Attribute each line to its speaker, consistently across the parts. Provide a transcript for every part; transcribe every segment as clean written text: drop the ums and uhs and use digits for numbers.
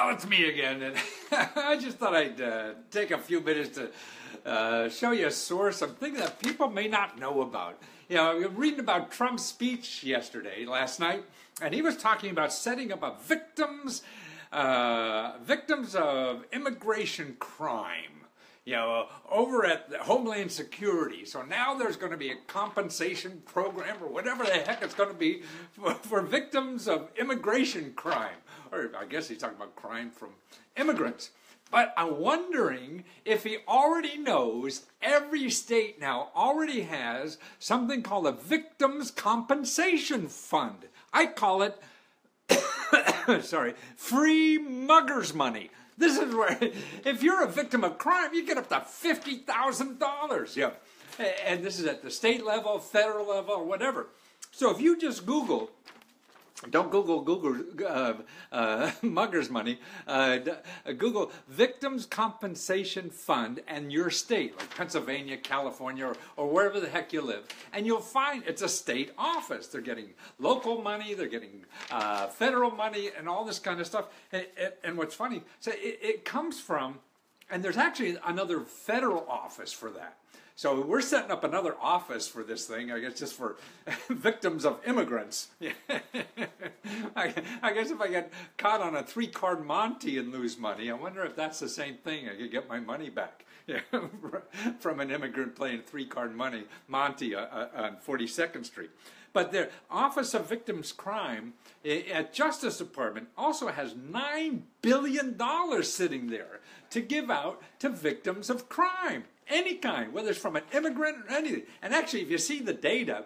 Speaker 1: Well, it's me again, and I just thought I'd take a few minutes to show you a source, something that people may not know about. You know, I was reading about Trump's speech last night, and he was talking about setting up a victims of immigration crime. You know, over at the Homeland Security. So now there's going to be a compensation program or whatever the heck it's going to be for victims of immigration crime. Or I guess he's talking about crime from immigrants. But I'm wondering if he already knows every state now already has something called a Victims Compensation Fund. I call it, free muggers money. This is where, if you're a victim of crime, you get up to $50,000. Yeah. And this is at the state level, federal level, or whatever. So if you just Google, don't Google muggers money, Google Victims Compensation Fund and your state, like Pennsylvania, California, or wherever the heck you live, and you'll find it's a state office. They're getting local money, they're getting federal money, and all this kind of stuff. And what's funny, so it comes from, and there's actually another federal office for that. So we're setting up another office for this thing, I guess just for victims of immigrants. I guess if I get caught on a 3-card Monty and lose money, I wonder if that's the same thing. I could get my money back from an immigrant playing 3-card Monty on 42nd Street. But the Office of Victims Crime at Justice Department also has $9 billion sitting there to give out to victims of crime. Any kind, whether it's from an immigrant or anything. And actually, if you see the data,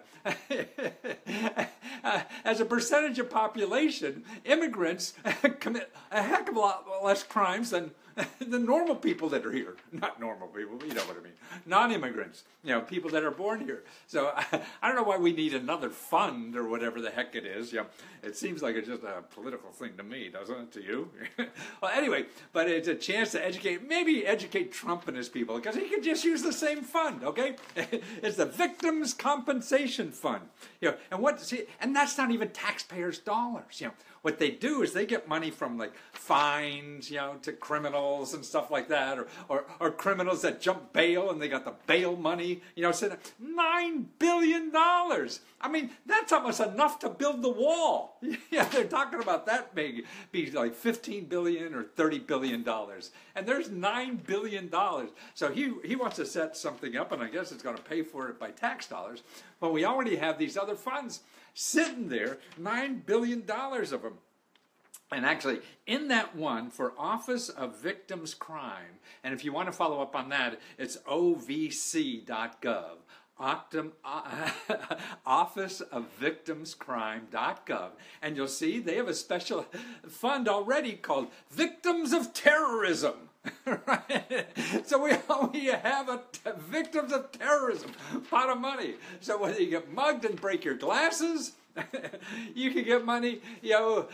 Speaker 1: as a percentage of population, immigrants commit a heck of a lot less crimes than the normal people that are here. Not normal people, but you know what I mean. Non-immigrants, you know, people that are born here. So I don't know why we need another fund or whatever the heck it is. You know, it seems like it's just a political thing to me, doesn't it, to you? Well, anyway, but it's a chance to maybe educate Trump and his people, because he could just use the same fund, okay? It's the Victims Compensation Fund. You know, and that's not even taxpayers' dollars, you know. What they do is they get money from like fines, you know, to criminals and stuff like that, or criminals that jump bail and they got the bail money, you know, so $9 billion. I mean, that's almost enough to build the wall. Yeah, they're talking about that be like $15 billion or $30 billion. And there's $9 billion. So he wants to set something up, and I guess it's going to pay for it by tax dollars. But we already have these other funds sitting there, $9 billion of them. And actually, in that one, for Office of Victims Crime, and if you want to follow up on that, it's ovc.gov. Office of Victimscrime.gov, and you'll see they have a special fund already called Victims of Terrorism. Right? So we have a Victims of Terrorism pot of money. So whether you get mugged and break your glasses, you can get money, you know,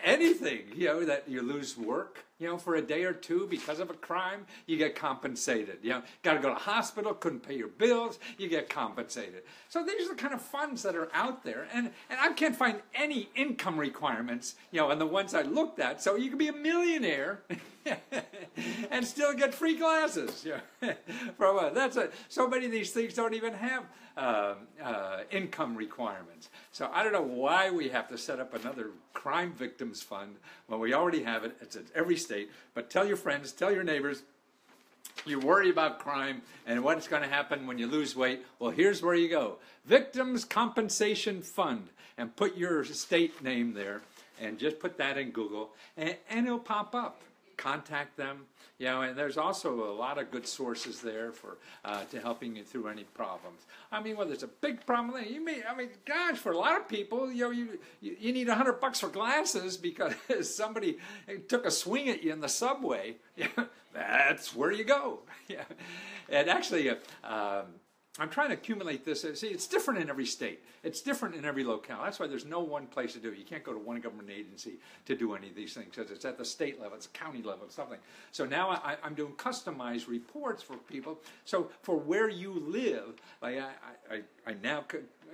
Speaker 1: anything, you know, that you lose work, you know, for a day or two because of a crime, you get compensated. You know, got to go to the hospital, couldn't pay your bills, you get compensated. So these are the kind of funds that are out there, and I can't find any income requirements, you know, and the ones I looked at. So you can be a millionaire and still get free glasses. Yeah, so many of these things don't even have income requirements. So I don't know why we have to set up another crime victims fund when we already have it. It's at every state. But tell your friends, tell your neighbors, you worry about crime and what's going to happen when you lose weight. Well, here's where you go. Victims Compensation Fund. And put your state name there. And just put that in Google. And it'll pop up. Contact them, you know, and there's also a lot of good sources there for to helping you through any problems. I mean, whether it's a big problem, gosh, for a lot of people, you know, you need $100 for glasses because somebody took a swing at you in the subway. Yeah, that's where you go. Yeah, and actually, I'm trying to accumulate this. See, it's different in every state. It's different in every locale. That's why there's no one place to do it. You can't go to one government agency to do any of these things because it's at the state level, it's county level, it's something. So now I'm doing customized reports for people. So for where you live, like I now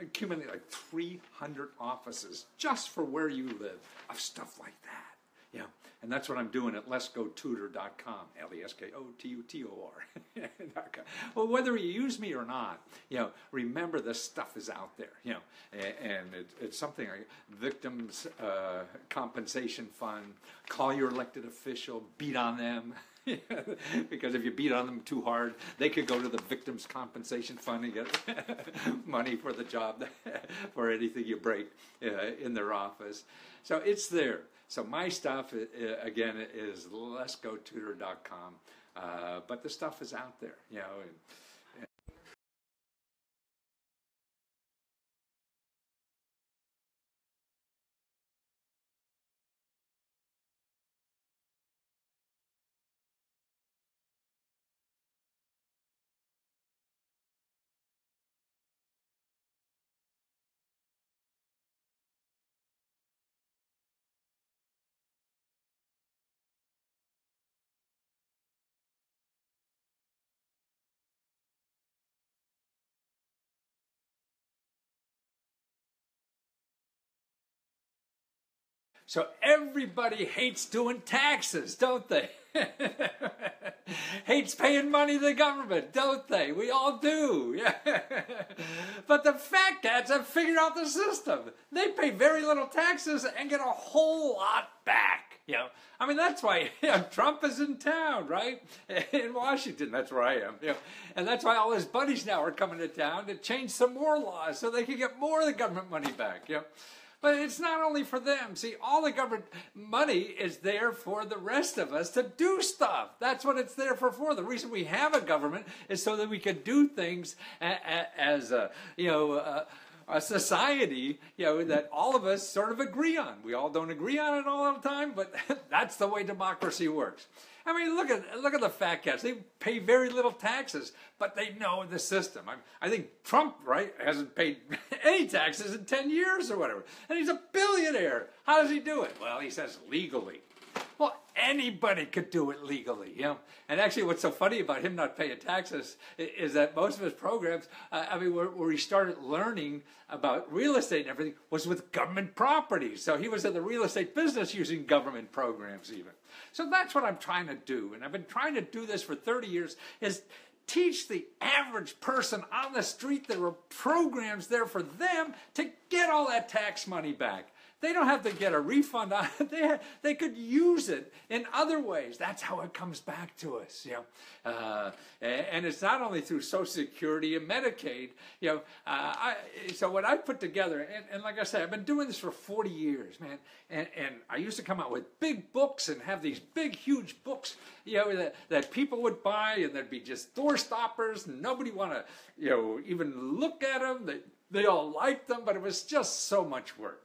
Speaker 1: accumulate like 300 offices just for where you live of stuff like that. Yeah, and that's what I'm doing at leskotutor.com, Leskotutor.com. Well, whether you use me or not, remember this stuff is out there, and it's something like Victims Compensation Fund. Call your elected official, beat on them. Because if you beat on them too hard, they could go to the Victims Compensation Fund and get money for the job, for anything you break in their office. So it's there. So my stuff, again, is leskotutor.com. But the stuff is out there, So everybody hates doing taxes, don't they? Hates paying money to the government, don't they? We all do. Yeah. But the fat cats have figured out the system. They pay very little taxes and get a whole lot back. I mean, that's why Trump is in town, right? In Washington, that's where I am. And that's why all his buddies now are coming to town to change some more laws so they can get more of the government money back. But it's not only for them. See, all the government money is there for the rest of us to do stuff. That's what it's there for. The reason we have a government is so that we can do things as a society, that all of us sort of agree on. We all don't agree on it all the time, but that's the way democracy works. I mean, look at the fat cats. They pay very little taxes, but they know the system. I think Trump, right, hasn't paid any taxes in 10 years or whatever. And he's a billionaire. How does he do it? Well, he says legally. Well, anybody could do it legally, And actually, what's so funny about him not paying taxes is that most of his programs, where he started learning about real estate and everything, was with government properties. So he was in the real estate business using government programs even. So that's what I'm trying to do. And I've been trying to do this for 30 years, is teach the average person on the street there are programs there for them to get all that tax money back. They don't have to get a refund on it. They could use it in other ways. That's how it comes back to us. And it's not only through Social Security and Medicaid. So what I put together, and like I said, I've been doing this for 40 years, man. And I used to come out with big books and have these big, huge books, that people would buy, and there'd be just door stoppers, and nobody want to, even look at them. They all liked them, but it was just so much work.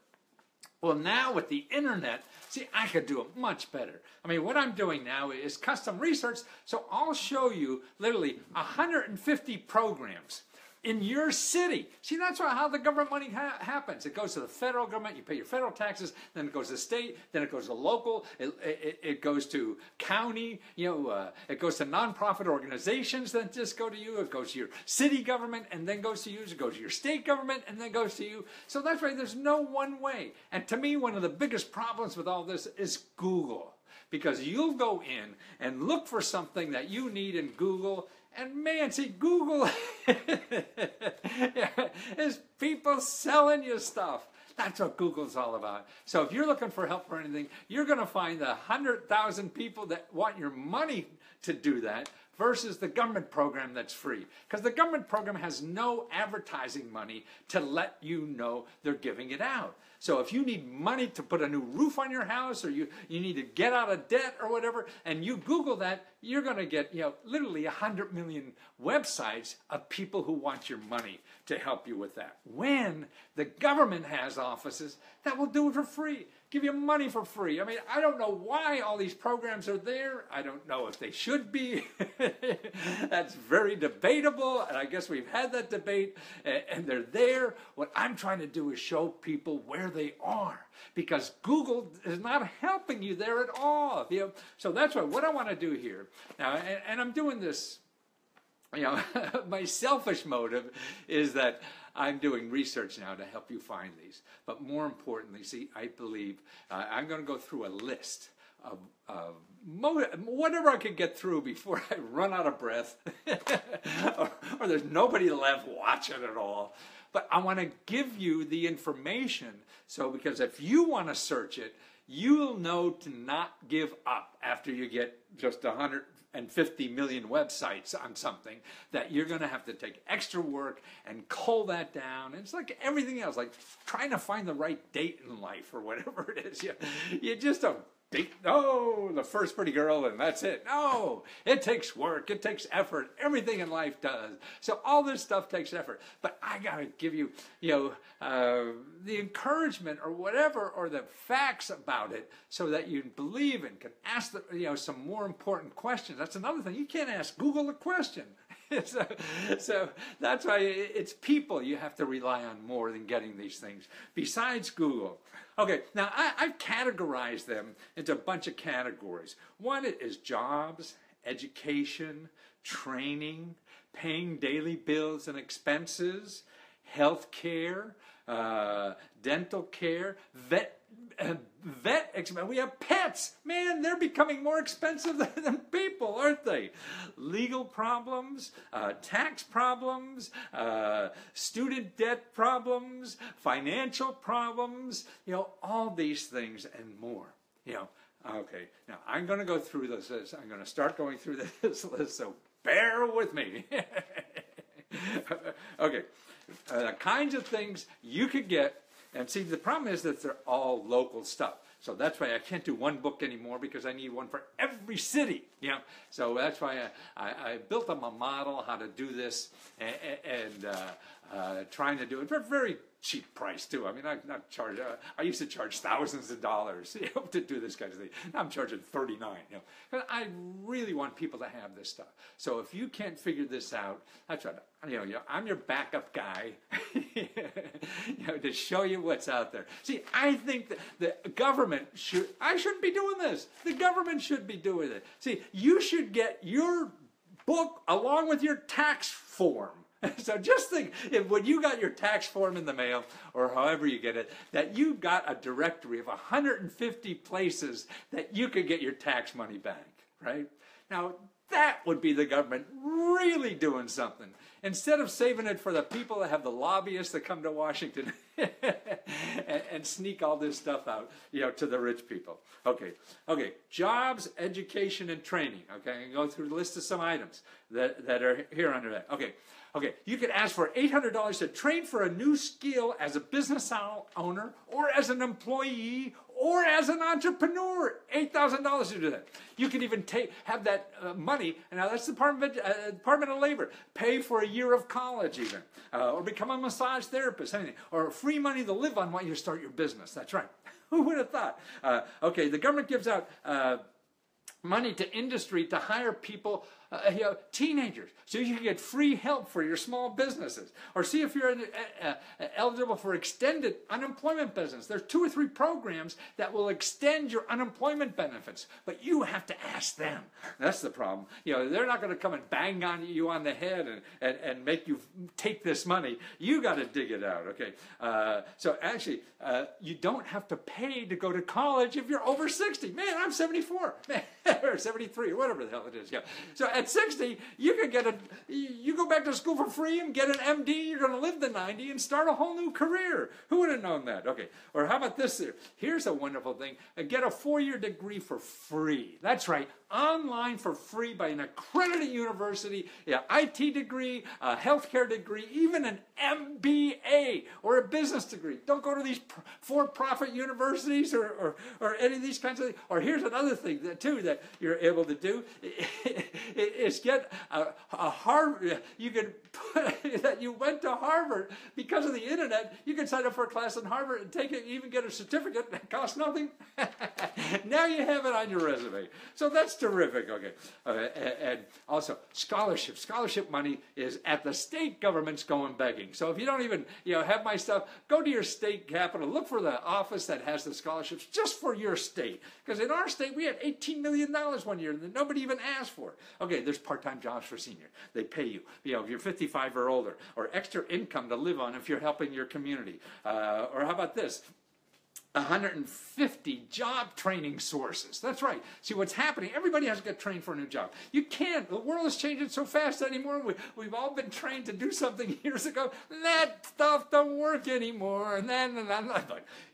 Speaker 1: Well, now with the internet, see, I could do it much better. I mean, what I'm doing now is custom research, so I'll show you literally 150 programs in your city. See, that's how the government money happens. It goes to the federal government, you pay your federal taxes, then it goes to state, then it goes to local, it goes to county, it goes to nonprofit organizations that just go to you, it goes to your city government and then goes to you, it goes to your state government and then goes to you. So that's why there's no one way. And to me, one of the biggest problems with all this is Google. Because you'll go in and look for something that you need in Google, and man, see, Google is people selling you stuff. That's what Google's all about. So if you're looking for help for anything, you're going to find the 100,000 people that want your money to do that versus the government program that's free. Because the government program has no advertising money to let you know they're giving it out. So if you need money to put a new roof on your house, or you need to get out of debt or whatever, and you Google that, you're going to get literally 100 million websites of people who want your money to help you with that. When the government has offices that will do it for free, give you money for free. I mean, I don't know why all these programs are there. I don't know if they should be. That's very debatable, and I guess we've had that debate, and they're there. What I'm trying to do is show people where they are, because Google is not helping you there at all. So that's what I want to do here. Now, and I'm doing this, my selfish motive is that I'm doing research now to help you find these. But more importantly, see, I believe I'm going to go through a list whatever I could get through before I run out of breath, or there's nobody left watching it all. But I want to give you the information, because if you want to search it, you'll know to not give up after you get just 150 million websites on something, that you're going to have to take extra work and cull that down. And it's like everything else, like trying to find the right date in life or whatever it is. You just don't the first pretty girl and that's it. No, it takes work, it takes effort. Everything in life does. So all this stuff takes effort. But I got to give you, the encouragement or whatever, or the facts about it, so that you believe and can ask some more important questions. That's another thing. You can't ask Google a question. So that's why it's people you have to rely on more than getting these things, besides Google. Okay, now I've categorized them into a bunch of categories. One is jobs, education, training, paying daily bills and expenses, health care, dental care, vet expense. We have pets. Man, they're becoming more expensive than people, aren't they? Legal problems, tax problems, student debt problems, financial problems, all these things and more. Okay, now I'm going to go through this list. I'm going to start going through this list, so bear with me. Okay, the kinds of things you could get. And see, the problem is that they're all local stuff. So that's why I can't do one book anymore, because I need one for every city. So that's why I built up a model how to do this, and trying to do it for a very cheap price too. I mean, I used to charge thousands of dollars to do this kind of thing. Now I'm charging $39. But I really want people to have this stuff. So if you can't figure this out, that's right. I'm your backup guy, to show you what's out there. See, I think that the government I shouldn't be doing this. The government should be doing it. See, you should get your book along with your tax form. So just think, if when you got your tax form in the mail, or however you get it, that you got a directory of 150 places that you could get your tax money back, right? Now, that would be the government really doing something, instead of saving it for the people that have the lobbyists that come to Washington and sneak all this stuff out, to the rich people. Okay, jobs, education, and training. Okay, I can go through the list of some items that are here under that. Okay, you could ask for $800 to train for a new skill as a business owner, or as an employee, or as an entrepreneur. $8,000 to do that. You can even have that money, and now that's the Department of Labor, pay for a year of college even, or become a massage therapist, anything, or free money to live on while you start your business. That's right. Who would have thought? Okay, the government gives out money to industry to hire people, teenagers, so you can get free help for your small businesses, or see if you're eligible for extended unemployment benefits. There's 2 or 3 programs that will extend your unemployment benefits, but you have to ask them. That's the problem. They're not going to come and bang on you on the head and make you take this money. You got to dig it out. Okay, so actually, you don't have to pay to go to college if you're over 60. Man, I'm 74, or 73, or whatever the hell it is. So at 60, you can you go back to school for free and get an MD. You're going to live to 90 and start a whole new career. Who would have known that? Okay, or how about this? Here's a wonderful thing. Get a 4-year degree for free. That's right, online for free by an accredited university. IT degree, a healthcare degree, even an MBA or a business degree. Don't go to these for-profit universities or any of these kinds of things. Or here's another thing too that you're able to do. Is get a Harvard. You can put that you went to Harvard because of the internet. You can sign up for a class in Harvard and take it, even get a certificate that costs nothing. Now you have it on your resume. So that's terrific. Okay, and also scholarships. Scholarship money is at the state government's going begging. So if you don't even have my stuff, go to your state capital. Look for the office that has the scholarships just for your state. Because in our state we had $18 million one year that nobody even asked for. Okay, there's part-time jobs for seniors. They pay you, if you're 55 or older, or extra income to live on if you're helping your community. Or how about this? 150 job training sources. That's right. See what's happening. Everybody has to get trained for a new job. You can't. The world is changing so fast anymore. We've all been trained to do something years ago. That stuff don't work anymore. And then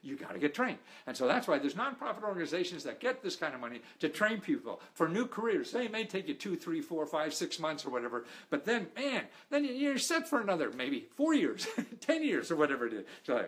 Speaker 1: you got to get trained. And so that's why there's nonprofit organizations that get this kind of money to train people for new careers. They may take you 2, 3, 4, 5, 6 months or whatever. But then, man, then you're set for another maybe 4 years, 10 years or whatever it is. So,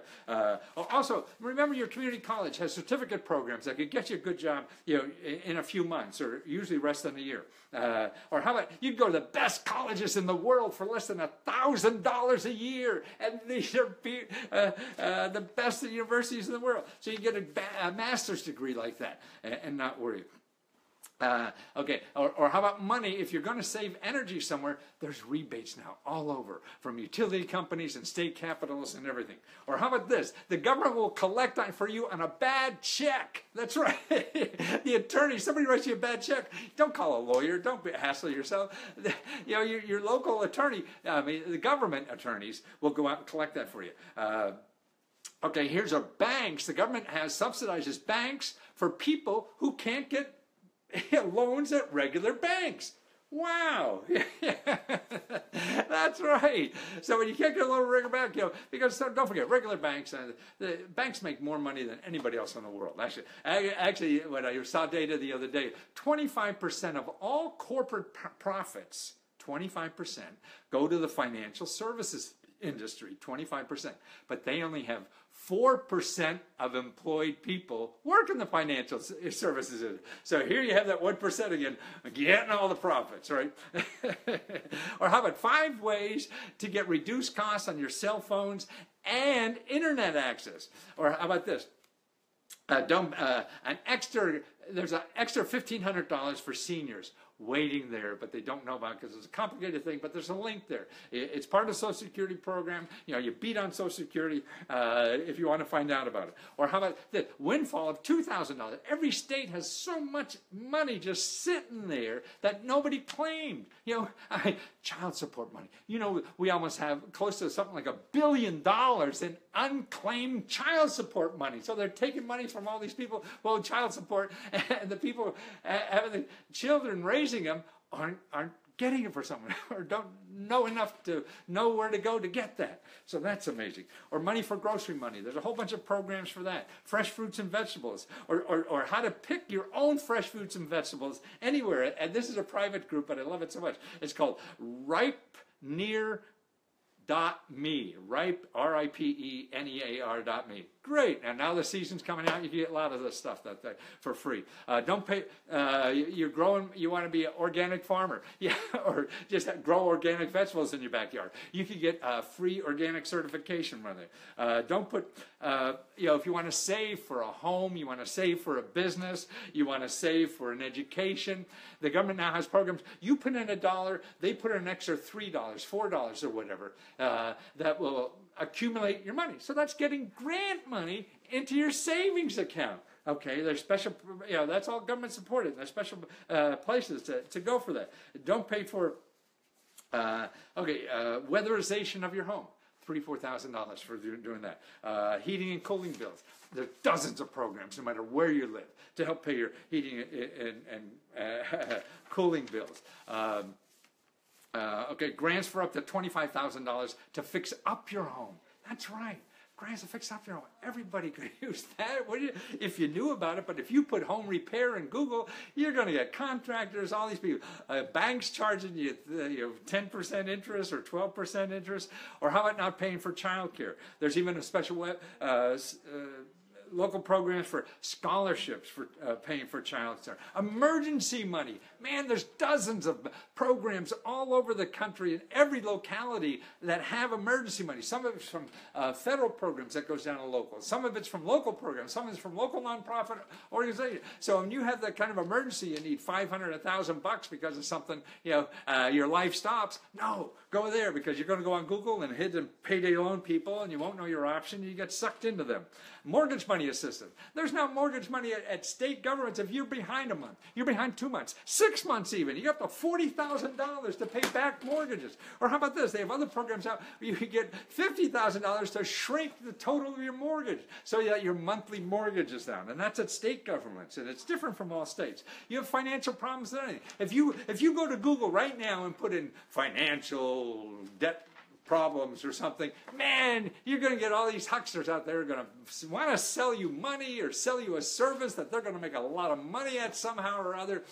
Speaker 1: also, remember your community college has certificate programs that could get you a good job, in a few months or usually less than a year. Or how about you go to the best colleges in the world for less than $1,000 a year, and these are the best universities in the world. So you get a master's degree like that and not worry. Okay, or how about money? If you're going to save energy somewhere, there's rebates now all over from utility companies and state capitals and everything. Or how about this? The government will collect for you on a bad check. That's right. The attorney, somebody writes you a bad check. Don't call a lawyer. Don't hassle yourself. Your local attorney, the government attorneys will go out and collect that for you. Okay, here's our banks. The government subsidizes banks for people who can't get loans at regular banks. Wow. That's right. So when you can't get a loan at a regular bank, because don't forget, regular banks, the banks make more money than anybody else in the world. Actually, when I saw data the other day, 25% of all corporate profits, 25% go to the financial services industry, 25%. But they only have 4% of employed people work in the financial services industry. So here you have that 1% again, getting all the profits, right? Or how about 5 ways to get reduced costs on your cell phones and internet access? Or how about this? There's an extra $1,500 for seniors waiting there, but they don't know about it because it's a complicated thing, but there's a link there. It's part of the Social Security program. You beat on Social Security if you want to find out about it. Or how about the windfall of $2,000? Every state has so much money just sitting there that nobody claimed. Child support money. We almost have close to something like $1 billion in unclaimed child support money. So they're taking money from all these people, child support, and the people having the children raising them aren't getting it for someone or don't know enough to know where to go to get that. So that's amazing. Or money for grocery money. There's a whole bunch of programs for that. Fresh fruits and vegetables. Or how to pick your own fresh fruits and vegetables anywhere. And this is a private group, but I love it so much. It's called ripenear.me. Ripe, RIPENEAR.me. Great. And now the season's coming out. You can get a lot of this stuff for free. Don't pay. You're growing. You want to be an organic farmer, or just grow organic vegetables in your backyard. You can get free organic certification from there. Don't put. If you want to save for a home, you want to save for a business, you want to save for an education. The government now has programs. You put in $1, they put in an extra $3, $4, or whatever. That will accumulate your money. So that's getting grant money into your savings account. Okay, there's special, that's all government supported. There's special places to go for that. Don't pay for, weatherization of your home. $3,000-4,000 for doing that. Heating and cooling bills. There are dozens of programs, no matter where you live, to help pay your heating and cooling bills. Grants for up to $25,000 to fix up your home. That's right. Grants to fix up your home. Everybody could use that if you knew about it. But if you put home repair in Google, you're going to get contractors, all these people. Banks charging you 10% interest or 12% interest. Or how about not paying for childcare? There's even a special local programs for scholarships for paying for child care. Emergency money. Man, there's dozens of programs all over the country in every locality that have emergency money. Some of it's from federal programs that goes down to local. Some of it's from local programs. Some of it's from local nonprofit organizations. So when you have that kind of emergency, you need $500, $1,000 because of something, your life stops. No, go there because you're going to go on Google and hit the payday loan people and you won't know your option. You get sucked into them. Mortgage money. money assistance. There's now mortgage money at state governments if you're behind a month. You're behind 2 months, 6 months even. You get up to $40,000 to pay back mortgages. Or how about this? They have other programs out where you can get $50,000 to shrink the total of your mortgage so that your monthly mortgage is down. And that's at state governments, and it's different from all states. You have financial problems with anything. If you go to Google right now and put in financial debt problems or something, man, you're going to get all these hucksters out there who are going to want to sell you money or sell you a service that they're going to make a lot of money at somehow or other.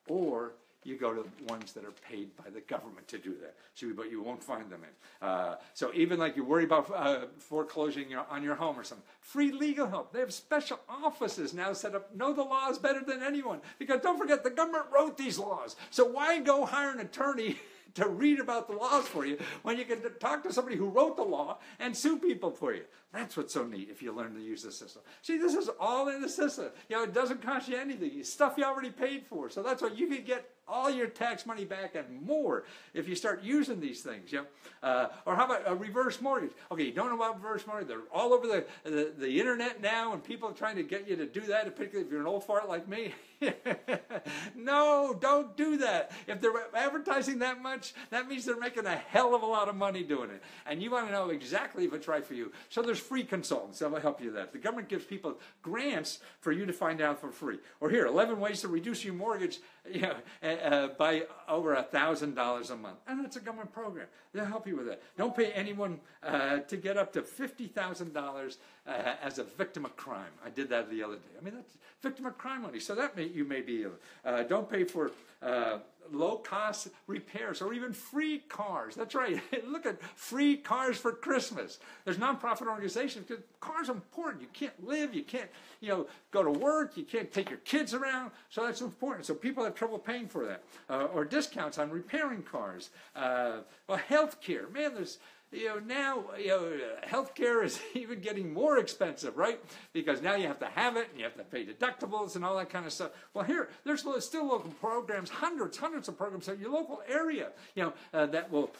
Speaker 1: Or you go to ones that are paid by the government to do that, but you won't find them in. So even like you worry about foreclosing on your home or something, free legal help. They have special offices now set up, know the laws better than anyone. Because don't forget, the government wrote these laws. So why go hire an attorney to read about the laws for you when you can talk to somebody who wrote the law and sue people for you? That's what's so neat if you learn to use the system. See, this is all in the system. It doesn't cost you anything. It's stuff you already paid for. So that's why you can get all your tax money back and more if you start using these things. Or how about a reverse mortgage? Okay, you don't know about reverse mortgage. They're all over the internet now, and people are trying to get you to do that, particularly if you're an old fart like me. No, don't do that. If they're advertising that much, that means they're making a hell of a lot of money doing it. And you want to know exactly if it's right for you. So there's free consultants that will help you with that. The government gives people grants for you to find out for free. Or here, 11 ways to reduce your mortgage by over $1,000 a month. And that's a government program. They'll help you with that. Don't pay anyone to get up to $50,000 as a victim of crime. I did that the other day. I mean, that's victim of crime money. So that you may be don't pay for low-cost repairs or even free cars. That's right. Look at free cars for Christmas. There's nonprofit organizations because cars are important. You can't live. You can't, go to work. You can't take your kids around. So that's important. So people have trouble paying for that. Or discounts on repairing cars. Well, health care. Man, there's... now healthcare is even getting more expensive, right? Because now you have to have it, and you have to pay deductibles and all that kind of stuff. Well, here, there's still local programs, hundreds of programs in your local area, that will,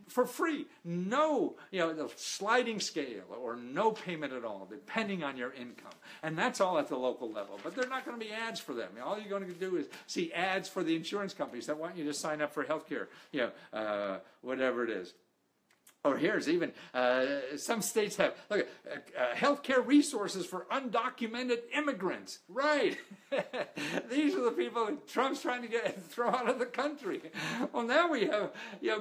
Speaker 1: for free, no, the sliding scale or no payment at all, depending on your income. And that's all at the local level. But there are not going to be ads for them. All you're going to do is see ads for the insurance companies that want you to sign up for health care, whatever it is. Or here's even, some states have, look, healthcare resources for undocumented immigrants. Right. These are the people that Trump's trying to throw out of the country. Well, now we have,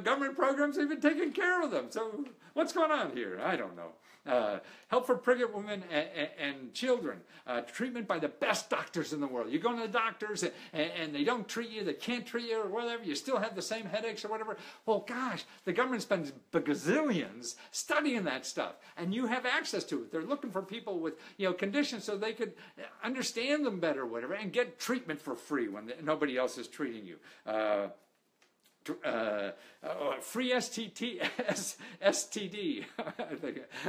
Speaker 1: government programs even taking care of them. So what's going on here? I don't know. Help for pregnant women and children. Treatment by the best doctors in the world. You go to the doctors and they don't treat you, they can't treat you or whatever, you still have the same headaches or whatever. Well, gosh, the government spends gazillions studying that stuff, and you have access to it. They're looking for people with conditions so they could understand them better or whatever, and get treatment for free when nobody else is treating you. Free STD,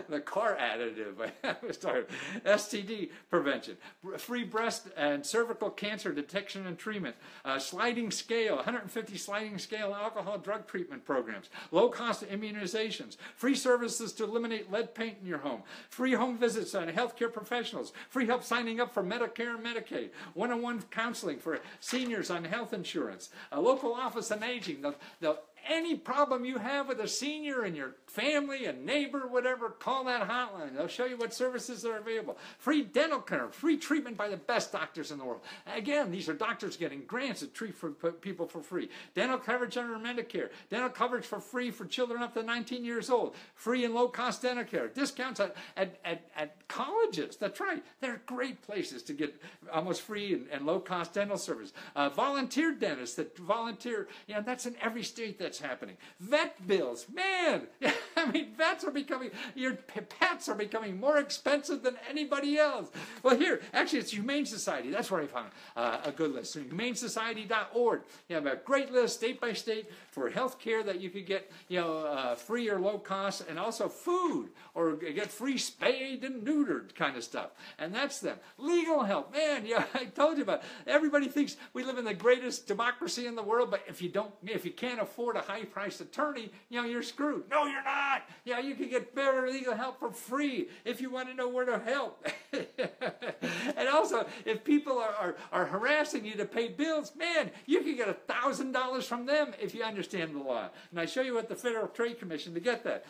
Speaker 1: the car additive, STD prevention, free breast and cervical cancer detection and treatment, sliding scale, 150 sliding scale alcohol drug treatment programs, low-cost immunizations, free services to eliminate lead paint in your home, free home visits on healthcare professionals, free help signing up for Medicare and Medicaid, one-on-one counseling for seniors on health insurance, a local office on aging, any problem you have with a senior in your family, a neighbor, whatever, call that hotline. They'll show you what services are available. Free dental care, free treatment by the best doctors in the world. Again, these are doctors getting grants to treat people for free. Dental coverage under Medicare. Dental coverage for free for children up to 19 years old. Free and low-cost dental care. Discounts at colleges. That's right. They're great places to get almost free and low-cost dental service. Volunteer dentists that volunteer. That's in every state that's happening. Vet bills. Man, I mean, your pets are becoming more expensive than anybody else. Well, here, actually, it's Humane Society. That's where I found a good list. So humanesociety.org. You have a great list, state by state, for health care that you could get, free or low cost, and also food, or get free spayed and neutered kind of stuff. And that's them. Legal help. Man, I told you about it. Everybody thinks we live in the greatest democracy in the world, but if you can't afford a high-priced attorney, you're screwed. No, you're not. You can get better legal help for free if you want to know where to help. And also, if people are harassing you to pay bills, man, you can get $1,000 from them if you understand the law. And I show you at the Federal Trade Commission to get that.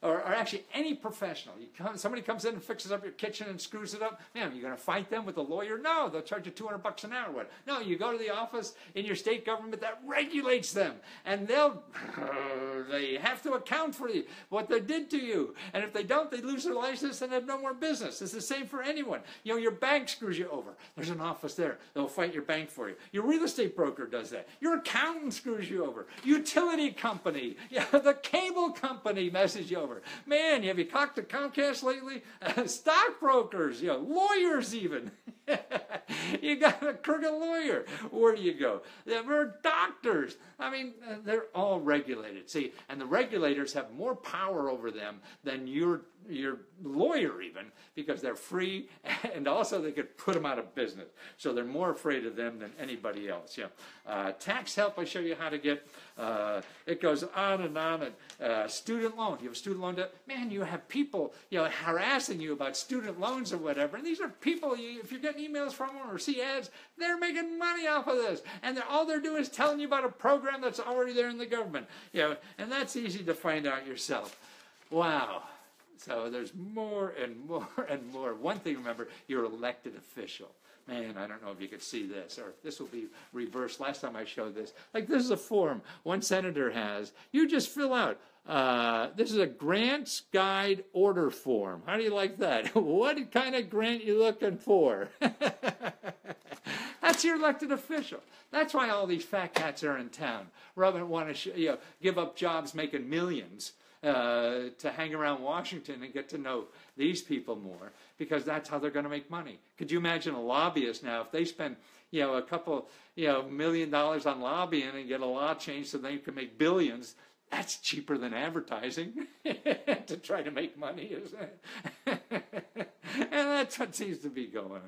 Speaker 1: Or actually any professional. Somebody comes in and fixes up your kitchen and screws it up. Man, you're going to fight them with a lawyer? No, they'll charge you $200 an hour. What? No, you go to the office in your state government that regulates them, and they have to account for what they did to you. And if they don't, they lose their license and have no more business. It's the same for anyone. Your bank screws you over. There's an office there. They'll fight your bank for you. Your real estate broker does that. Your accountant screws you over. Utility company, the cable company messes you over. Man, have you talked to Comcast lately? Stockbrokers, lawyers even. You got a crooked lawyer. Where do you go? There are doctors. I mean, they're all regulated. See, and the regulators have more power over them than your lawyer even, because they're free, and also they could put them out of business. So they're more afraid of them than anybody else. Tax help, I show you how to get. It goes on and on. Student loan. You have a student loan debt. Man, you have people harassing you about student loans or whatever. And these are people, if you're getting emails from them or see ads, they're making money off of this. And all they're doing is telling you about a program that's already there in the government. And that's easy to find out yourself. Wow. So there's more and more and more. One thing, remember, you're elected official. Man, I don't know if you could see this, or this will be reversed. Last time I showed this. Like, this is a form one senator has. You just fill out. This is a grants guide order form. How do you like that? What kind of grant you looking for? That's your elected official. That's why all these fat cats are in town. Rather than want to give up jobs making millions to hang around Washington and get to know these people more, because that's how they're going to make money. Could you imagine a lobbyist now, if they spend a couple $1 million on lobbying and get a law changed so they can make billions? That's cheaper than advertising to try to make money, isn't it? And that's what seems to be going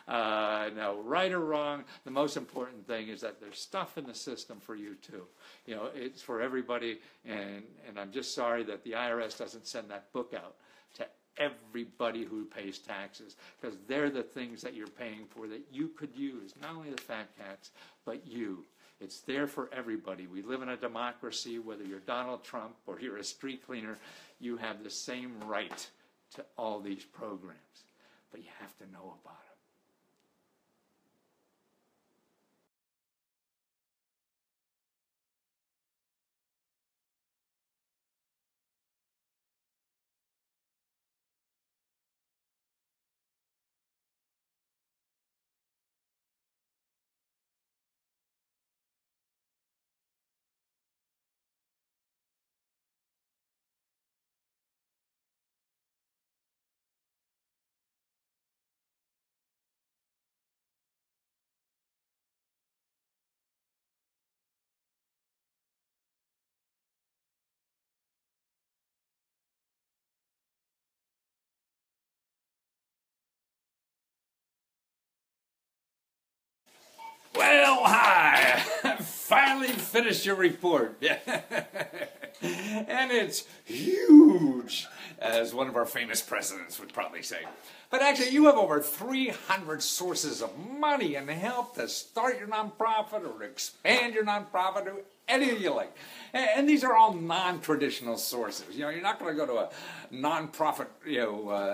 Speaker 1: on. Now, right or wrong, the most important thing is that there's stuff in the system for you too. It's for everybody, and I'm just sorry that the IRS doesn't send that book out to everybody who pays taxes, because they're the things that you're paying for that you could use, not only the fat cats, but you. It's there for everybody. We live in a democracy. Whether you're Donald Trump or you're a street cleaner, you have the same right to all these programs. But you have to know about them. Well, hi. I finally finished your report. And it's huge, as one of our famous presidents would probably say. But actually, you have over 300 sources of money and help to start your nonprofit or to expand your nonprofit or anything you like. And these are all non-traditional sources. You're not going to go to a nonprofit,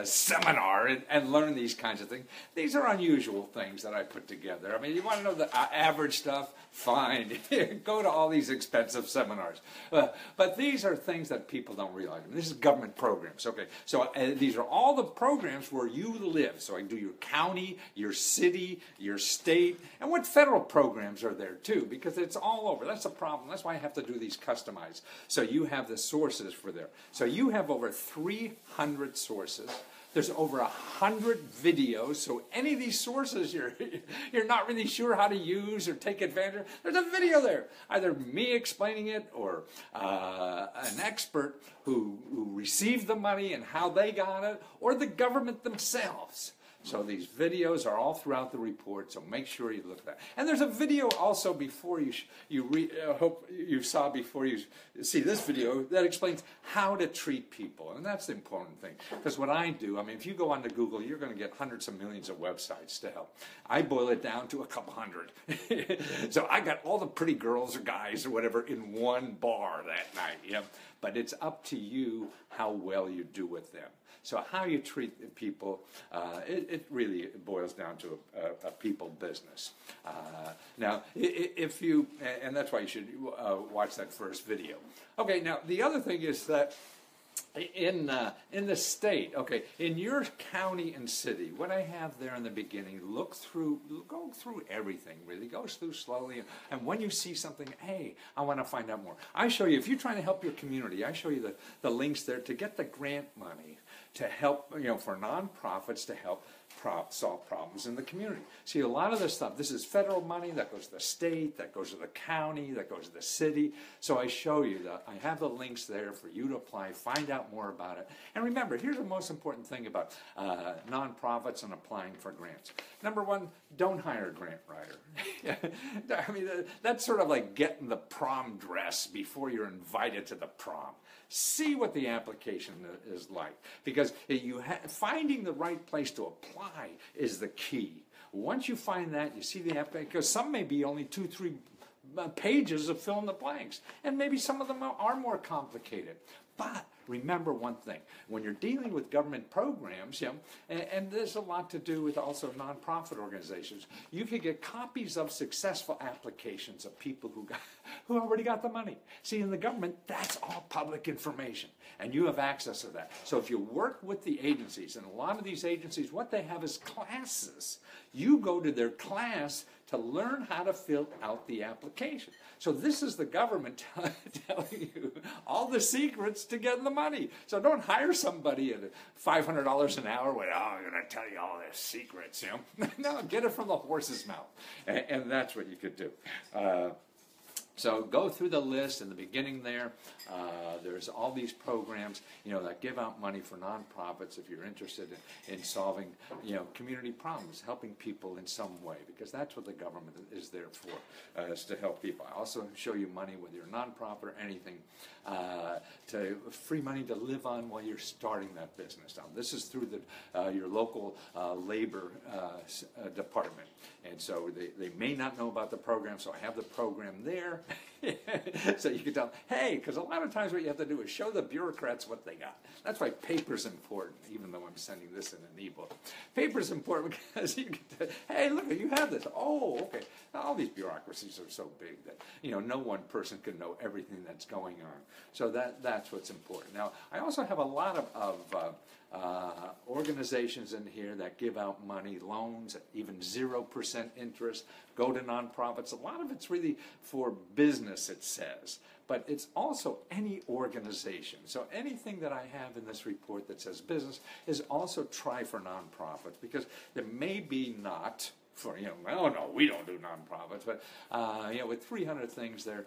Speaker 1: seminar and learn these kinds of things. These are unusual things that I put together. I mean, you want to know the average stuff? Fine. Go to all these expensive seminars. But these are things that people don't realize. This is government programs. Okay, so these are all the programs where you live. So I do your county, your city, your state, and what federal programs are there too, because it's all over. That's the problem. That's why I have to do these customized. So you have the sources for there. So you have over 300 sources. There's over 100 videos, so any of these sources you're not really sure how to use or take advantage of, there's a video there. Either me explaining it or an expert who received the money and how they got it, or the government themselves. So these videos are all throughout the report, so make sure you look at that. And there's a video also before hope you saw before you see this video that explains how to treat people. And that's the important thing. Because what I do, I mean, if you go onto Google, you're going to get hundreds of millions of websites to help. I boil it down to a couple hundred. So I got all the pretty girls or guys or whatever in one bar that night. Yeah? But it's up to you how well you do with them. So how you treat people, it really boils down to a people business. Now, if you, and that's why you should watch that first video. Okay, now the other thing is that in the state, okay, in your county and city, what I have there in the beginning, go through everything, really. Go through slowly, and when you see something, hey, I want to find out more. I show you, if you're trying to help your community, I show you the links there to get the grant money to help, for nonprofits to help solve problems in the community. See, a lot of this stuff, this is federal money that goes to the state, that goes to the county, that goes to the city. So I show you that. I have the links there for you to apply, find out more about it. And remember, here's the most important thing about nonprofits and applying for grants. Number one, don't hire a grant writer. I mean, that's sort of like getting the prom dress before you're invited to the prom. See what the application is like, because finding the right place to apply is the key. Once you find that, you see the application, because some may be only 2-3 pages of fill in the blanks, and maybe some of them are more complicated. But remember one thing, when you're dealing with government programs, and there's a lot to do with also nonprofit organizations, you can get copies of successful applications of people who already got the money. See, in the government, that's all public information, and you have access to that. So if you work with the agencies, and a lot of these agencies, what they have is classes. You go to their class to learn how to fill out the application. So this is the government telling you all the secrets to getting the money. So don't hire somebody at $500 an hour with, I'm going to tell you all the secrets. No, get it from the horse's mouth. And that's what you could do. So go through the list in the beginning there. There's all these programs, that give out money for nonprofits if you're interested in solving, community problems, helping people in some way, because that's what the government is there for, is to help people. I also show you money, whether you're a nonprofit or anything, to free money to live on while you're starting that business. Now, this is through your local labor department. And so they may not know about the program, so I have the program there. So you can tell them, hey, because a lot of times what you have to do is show the bureaucrats what they got. That's why paper's important, even though I'm sending this in an ebook. Paper's important because you can tell, hey, look, you have this. Oh, okay. Now, all these bureaucracies are so big that, no one person can know everything that's going on. So that's what's important. Now, I also have a lot of organizations in here that give out money, loans, at even 0% interest, go to nonprofits. A lot of it's really for business, it says, but it's also any organization. So anything that I have in this report that says business is also try for nonprofits, because there may be not for, no, we don't do nonprofits, but, with 300 things there,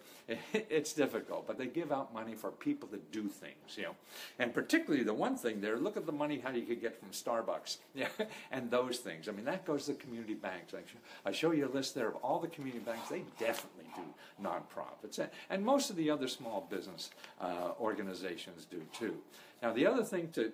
Speaker 1: it's difficult, but they give out money for people to do things, and particularly the one thing there, look at the money how you could get from Starbucks, and those things. I mean, that goes to community banks. I show you a list there of all the community banks. They definitely do nonprofits, and most of the other small business organizations do too. Now, the other thing to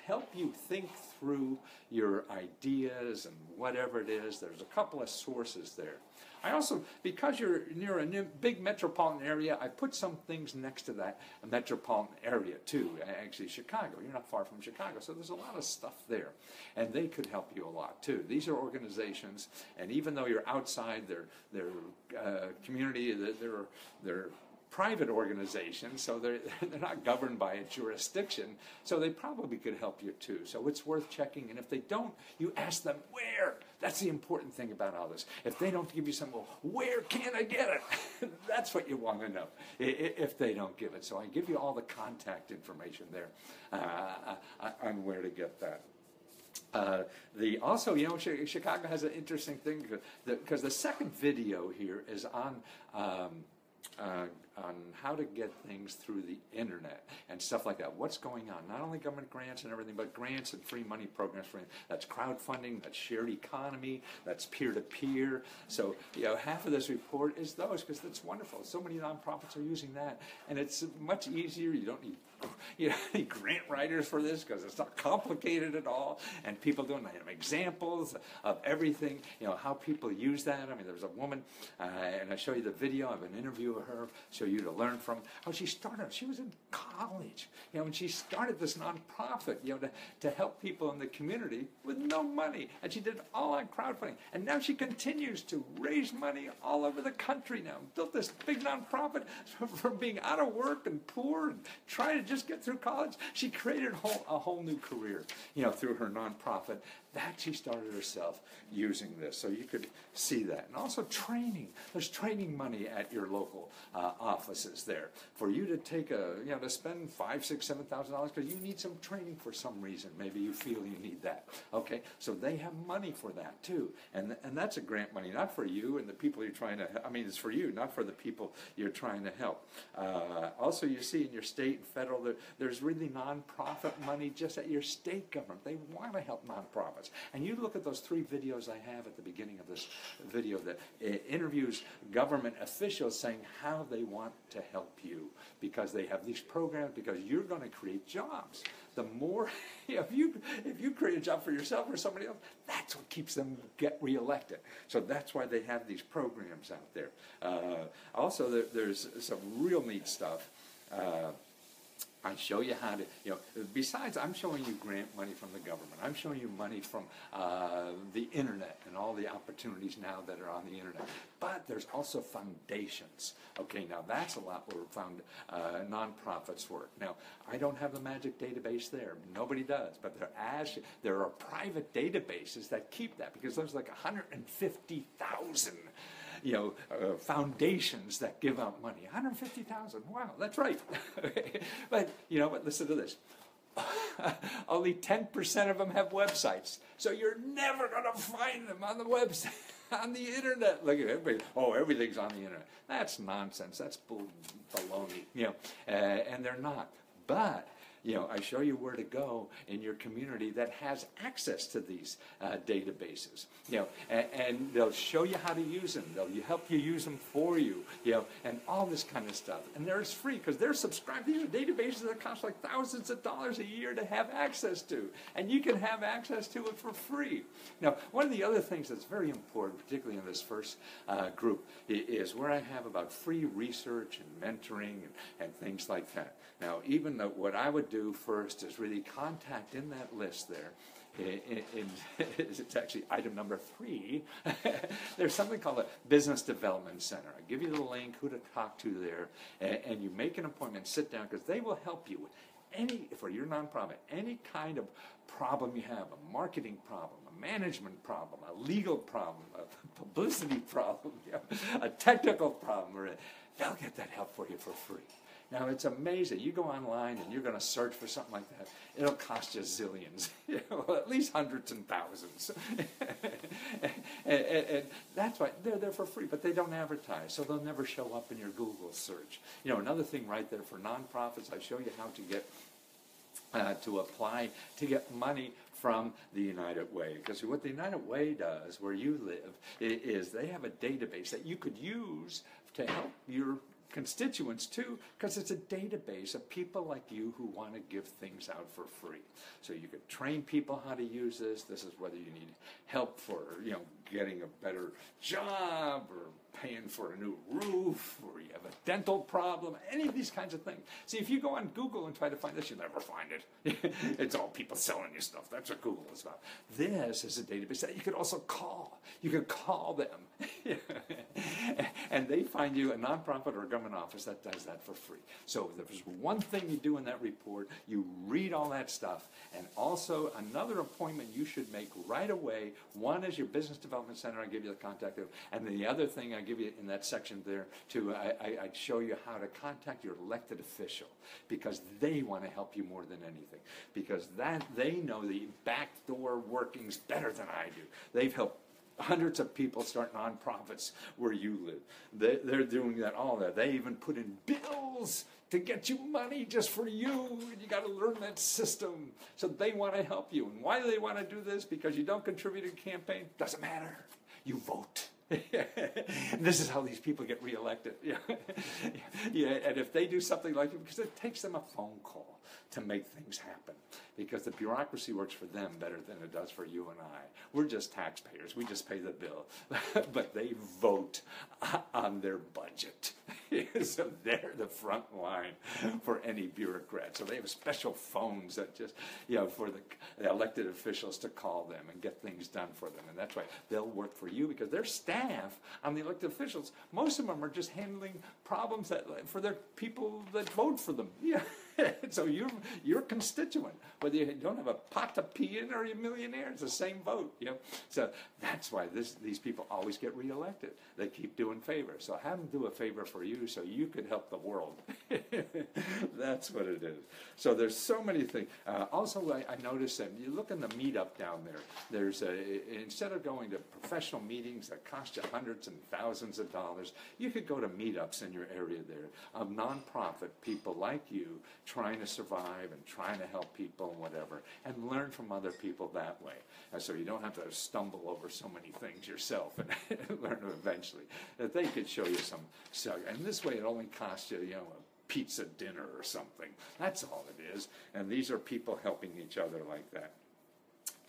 Speaker 1: help you think through your ideas and whatever it is, there's a couple of sources there. I also, because you're near a big metropolitan area, I put some things next to that metropolitan area too. Actually, Chicago, you're not far from Chicago, so there's a lot of stuff there. And they could help you a lot too. These are organizations, and even though you're outside their community, they're private organizations, so they're not governed by a jurisdiction, so they probably could help you too. So it's worth checking, and if they don't, you ask them where. That's the important thing about all this. If they don't give you some, well, where can I get it? That's what you want to know if they don't give it. So I give you all the contact information there on where to get that. Also, Chicago has an interesting thing, because the second video here is on on how to get things through the internet and stuff like that. What's going on? Not only government grants and everything, but grants and free money programs. That's crowdfunding, that's shared economy, that's peer-to-peer. So, half of this report is those, because that's wonderful. So many nonprofits are using that, and it's much easier. You don't need grant writers for this, because it's not complicated at all, and people doing examples of everything, how people use that. I mean, there's a woman, and I show you the video of an interview of her, show you to learn from how she started. She was in college, and she started this nonprofit, to help people in the community with no money, and she did all on crowdfunding, and now she continues to raise money all over the country now, built this big nonprofit from being out of work and poor and trying to just get through college. She created a whole new career, through her nonprofit that she started herself using this. So you could see that. And also training. There's training money at your local offices there for you to take to spend $5,000, $6,000, $7,000 because you need some training for some reason. Maybe you feel you need that. Okay, so they have money for that too, and that's a grant money, not for you and the people you're trying to. I mean, it's for you, not for the people you're trying to help. Also, you see in your state and federal, there's really nonprofit money just at your state government. They want to help nonprofits. And you look at those 3 videos I have at the beginning of this video that interviews government officials saying how they want to help you because they have these programs, because you're going to create jobs. The more, if you create a job for yourself or somebody else, that's what keeps them get reelected. So that's why they have these programs out there. Also, there's some real neat stuff. I show you how to, besides I'm showing you grant money from the government, I'm showing you money from the internet and all the opportunities now that are on the internet. But there's also foundations. Okay, now that's a lot where nonprofits work. Now, I don't have the magic database there. Nobody does. But there are private databases that keep that, because there's like 150,000 foundations that give out money. 150,000. Wow, that's right. But listen to this. Only 10% of them have websites. So you're never going to find them on the website, on the internet. Look at everybody. Oh, everything's on the internet. That's nonsense. That's baloney. And they're not. But I show you where to go in your community that has access to these databases, and they'll show you how to use them. They'll help you use them for you, and all this kind of stuff. And they're free because they're subscribed. These are databases that cost like thousands of dollars a year to have access to, and you can have access to it for free. Now, one of the other things that's very important, particularly in this first group, is where I have about free research and mentoring and things like that. Now, even what I would do first is really contact in that list there. It's actually item number 3. There's something called a business development center. I give you the link, who to talk to there, and you make an appointment, sit down, because they will help you with for your nonprofit, any kind of problem you have, a marketing problem, a management problem, a legal problem, a publicity problem, a technical problem, they'll get that help for you for free. Now, it's amazing. You go online and you're going to search for something like that. It'll cost you zillions, at least hundreds and thousands. and that's why they're there for free, but they don't advertise, so they'll never show up in your Google search. Another thing right there for nonprofits, I show you how to get to apply to get money from the United Way. Because what the United Way does, where you live, is they have a database that you could use to help your constituents too, because it's a database of people like you who want to give things out for free. So you could train people how to use this. This is whether you need help for getting a better job, or paying for a new roof, or you have a dental problem, any of these kinds of things. See, if you go on Google and try to find this, you'll never find it. It's all people selling you stuff. That's what Google is about. This is a database that you could also call. You could call them. And they find you a nonprofit or a government office that does that for free. So there's one thing you do in that report. You read all that stuff. And also another appointment you should make right away. One is your business development center. I give you the contact. And the other thing I give you in that section there, too, I show you how to contact your elected official, because they want to help you more than anything. Because they know the backdoor workings better than I do. They've helped hundreds of people start nonprofits where you live. They're doing that, all that. They even put in bills to get you money just for you. And you got to learn that system. So they want to help you. And why do they want to do this? Because you don't contribute to the campaign? Doesn't matter. You vote. This is how these people get reelected. Yeah, and if they do something like it, because it takes them a phone call to make things happen, because the bureaucracy works for them better than it does for you and I. We're just taxpayers. We just pay the bill. But they vote on their budget. So they're the front line for any bureaucrat. So they have special phones that just, for the elected officials to call them and get things done for them. And that's why they'll work for you, because their staff on the elected officials, most of them are just handling problems for their people that vote for them. Yeah. So you're constituent, whether you don't have a pot to pee in or you're a millionaire, it's the same vote. So that's why these people always get reelected. They keep doing favors. So have them do a favor for you so you could help the world. That's what it is. So there's so many things. Also, I noticed that you look in the meetup down there. There's instead of going to professional meetings that cost you hundreds and thousands of dollars, you could go to meetups in your area there of nonprofit people like you trying to survive and trying to help people and whatever, and learn from other people that way. And so you don't have to stumble over so many things yourself and learn them eventually. That they could show you some, and this way it only costs you, a pizza dinner or something. That's all it is. And these are people helping each other like that.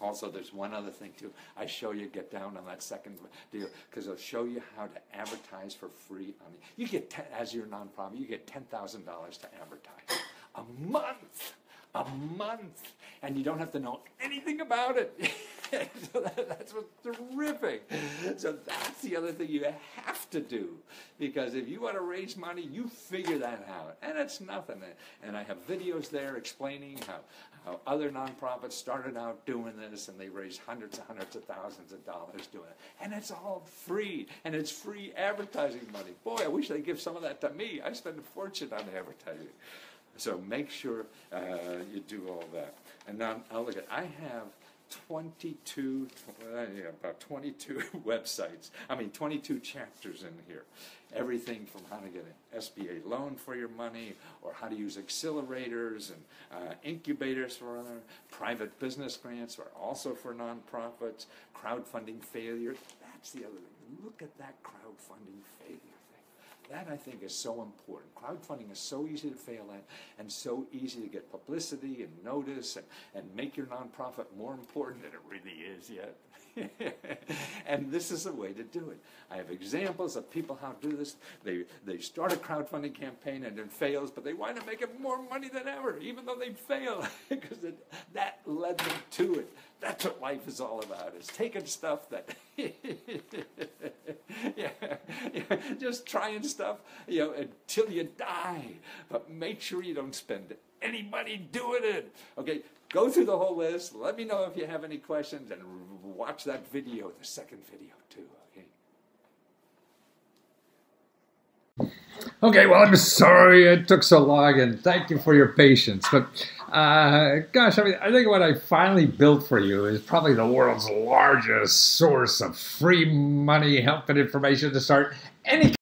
Speaker 1: Also, there's one other thing, too. I show you, get down on that second deal, because it'll show you how to advertise for free. You get, as your nonprofit, you get $10,000 to advertise. A month, and you don't have to know anything about it. So that's what's terrific. So that's the other thing you have to do, because if you want to raise money, you figure that out, and it's nothing. And I have videos there explaining how other nonprofits started out doing this, and they raised hundreds and hundreds of thousands of dollars doing it, and it's all free, and it's free advertising money. Boy, I wish they'd give some of that to me. I spend a fortune on advertising. So make sure you do all that. And now I'll look at, I have 22 websites. 22 chapters in here. Everything from how to get an SBA loan for your money, or how to use accelerators and incubators for other private business grants, or also for nonprofits, crowdfunding failure. That's the other thing. Look at that crowdfunding failure. That, I think, is so important. Crowdfunding is so easy to fail at, and so easy to get publicity and notice and make your nonprofit more important than it really is yet. And this is the way to do it. I have examples of people how to do this. They start a crowdfunding campaign and it fails, but they wind up making more money than ever, even though they fail, because that led them to it. That's what life is all about, is taking stuff that, just trying stuff, until you die. But make sure you don't spend any money doing it. Okay, go through the whole list. Let me know if you have any questions, and watch that video, the second video, too. Okay, well, I'm sorry it took so long, and thank you for your patience. But, gosh, I think what I finally built for you is probably the world's largest source of free money, help, and information to start any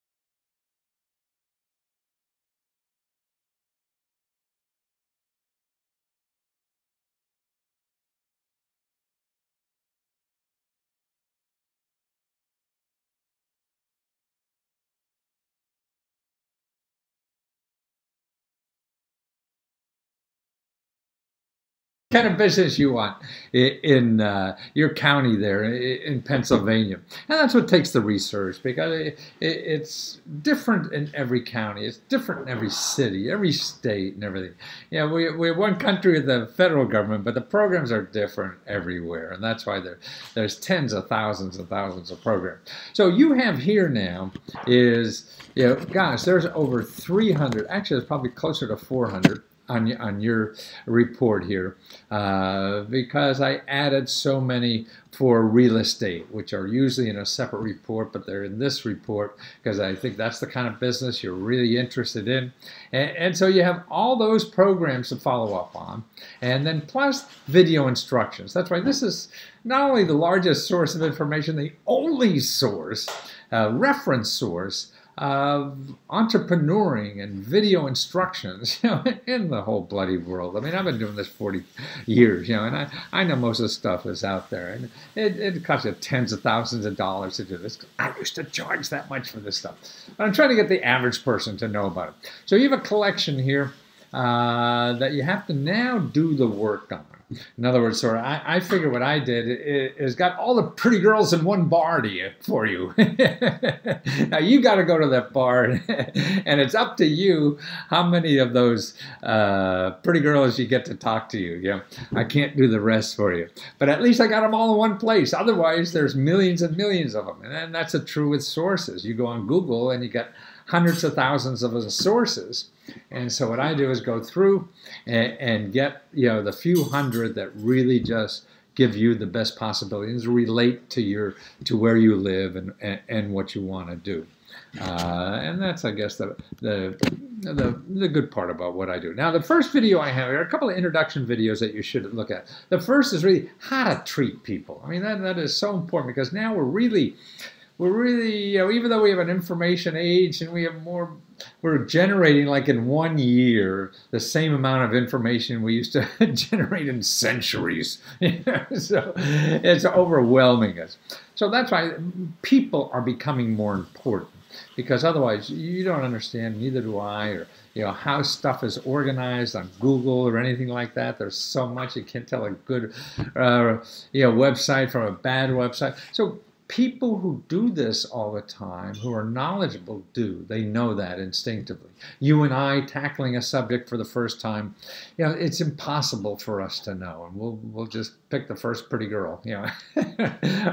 Speaker 1: kind of business you want in your county there in Pennsylvania. And that's what takes the research, because it's different in every county. It's different in every city, every state, and everything. We're one country with the federal government, but the programs are different everywhere. And that's why there's tens of thousands of programs. So you have here now is, gosh, there's over 300. Actually, it's probably closer to 400. On your report here, because I added so many for real estate, which are usually in a separate report, but they're in this report because I think that's the kind of business you're really interested in. And so you have all those programs to follow up on, and then plus video instructions. That's why this is not only the largest source of information, the only
Speaker 2: only source, reference source of entrepreneuring and video instructions, in the whole bloody world. I mean, I've been doing this 40 years, and I know most of the stuff is out there. And it costs you tens of thousands of dollars to do this. I used to charge that much for this stuff. But I'm trying to get the average person to know about it. So you have a collection here that you have to now do the work on. In other words, sort of, I figure what I did is got all the pretty girls in one bar for you. Now you got to go to that bar, and it's up to you how many of those pretty girls you get to talk to you. I can't do the rest for you, but at least I got them all in one place. Otherwise, there's millions and millions of them, and that's true with sources. You go on Google and you got hundreds of thousands of sources. And so what I do is go through and get, the few hundred that really just give you the best possibilities, relate to where you live and what you want to do. And that's, I guess, the good part about what I do. Now, the first video I have, there are a couple of introduction videos that you should look at. The first is really how to treat people. I mean, that is so important, because now we're really, even though we have an information age and we have we're generating, like in 1 year, the same amount of information we used to generate in centuries. So it's overwhelming us. So that's why people are becoming more important, because otherwise you don't understand, neither do I, or how stuff is organized on Google or anything like that. There's so much, you can't tell a good website from a bad website. So people who do this all the time, who are knowledgeable, they know that instinctively. You and I tackling a subject for the first time, it's impossible for us to know, and we'll just pick the first pretty girl,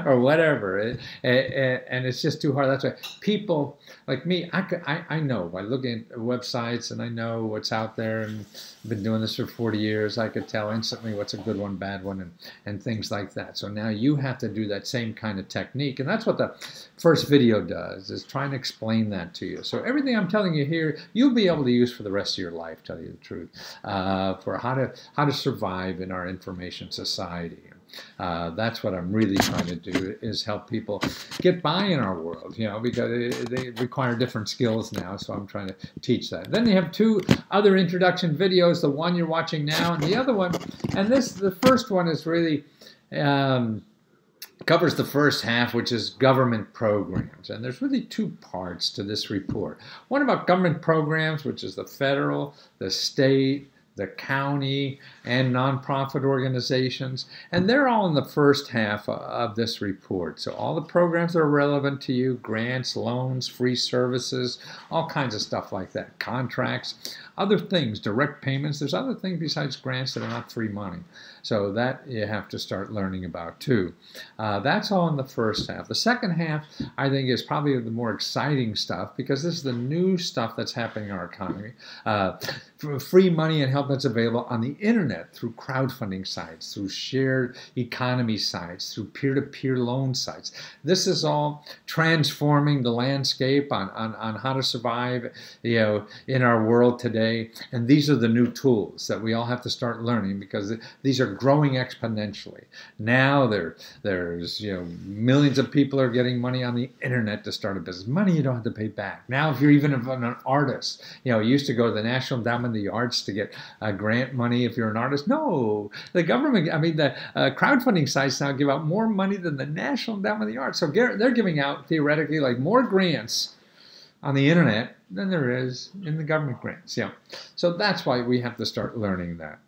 Speaker 2: or whatever, and it's just too hard. That's why people like me, I know by looking at websites, and I know what's out there, and I've been doing this for 40 years. I could tell instantly what's a good one, bad one, and things like that. So now you have to do that same kind of technique, and that's what the first video does, is trying to explain that to you. So everything I'm telling you here, you'll be able to use for the rest of your life, tell you the truth, for how to survive in our information society. That's what I'm really trying to do, is help people get by in our world, because they require different skills now, so I'm trying to teach that. Then they have two other introduction videos, the one you're watching now and the other one, and the first one is really covers the first half, which is government programs. And there's really two parts to this report. One about government programs, which is the federal, the state, the county, and nonprofit organizations. And they're all in the first half of this report. So all the programs that are relevant to you, grants, loans, free services, all kinds of stuff like that, contracts, other things, direct payments. There's other things besides grants that are not free money. So that you have to start learning about too. That's all in the first half. The second half, I think, is probably the more exciting stuff, because this is the new stuff that's happening in our economy. Free money and help that's available on the internet through crowdfunding sites, through shared economy sites, through peer-to-peer loan sites. This is all transforming the landscape on how to survive, in our world today. And these are the new tools that we all have to start learning, because these are growing exponentially. Now there's millions of people are getting money on the internet to start a business. Money you don't have to pay back. Now if you're even an artist, you used to go to the National Endowment of the Arts to get grant money if you're an artist. No, the government, the crowdfunding sites now give out more money than the National Endowment of the Arts. So they're giving out, theoretically, like more grants on the internet than there is in the government grants. So that's why we have to start learning that.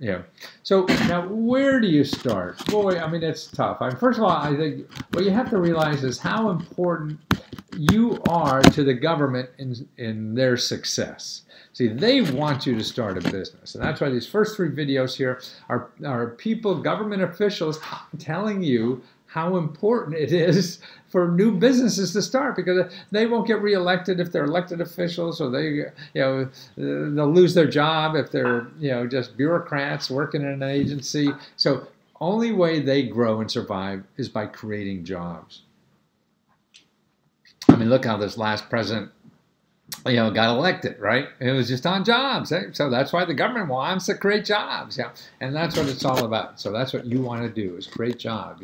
Speaker 2: So now, where do you start? Boy, it's tough. First of all, I think what you have to realize is how important you are to the government in their success. See, they want you to start a business. And that's why these first three videos here are people, government officials, telling you how important it is for new businesses to start, because they won't get reelected if they're elected officials, or they'll lose their job if they're just bureaucrats working in an agency. So only way they grow and survive is by creating jobs. Look how this last president got elected, right? It was just on jobs. So that's why the government wants to create jobs. And that's what it's all about. So that's what you want to do, is create jobs,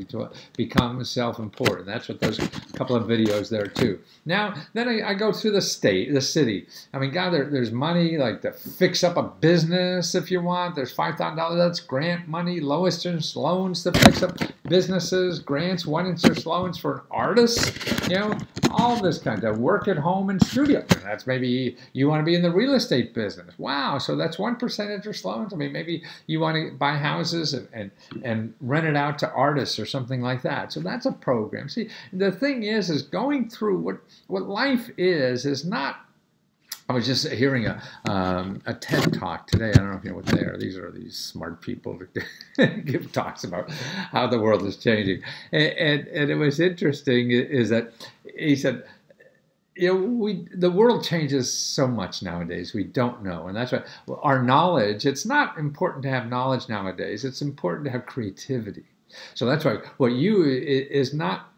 Speaker 2: become self-important. That's what those couple of videos there too. Now, then I go through the city. I mean, God, there's money like to fix up a business if you want. There's $5,000. That's grant money, lowest interest loans to fix up businesses, grants, 1-interest loans for artists. All this kind of work at home and studio. And that's maybe you want to be in the real estate business. Wow, so that's 1% interest loans. I mean, maybe you want to buy houses and rent it out to artists or something like that. So that's a program. See, the thing is going through what life is not. I was just hearing a TED Talk today. I don't know if you know what they are. These are these smart people that give talks about how the world is changing. And it was interesting is that he said, the world changes so much nowadays. We don't know. And that's why our knowledge, it's not important to have knowledge nowadays. It's important to have creativity. So that's why what you is not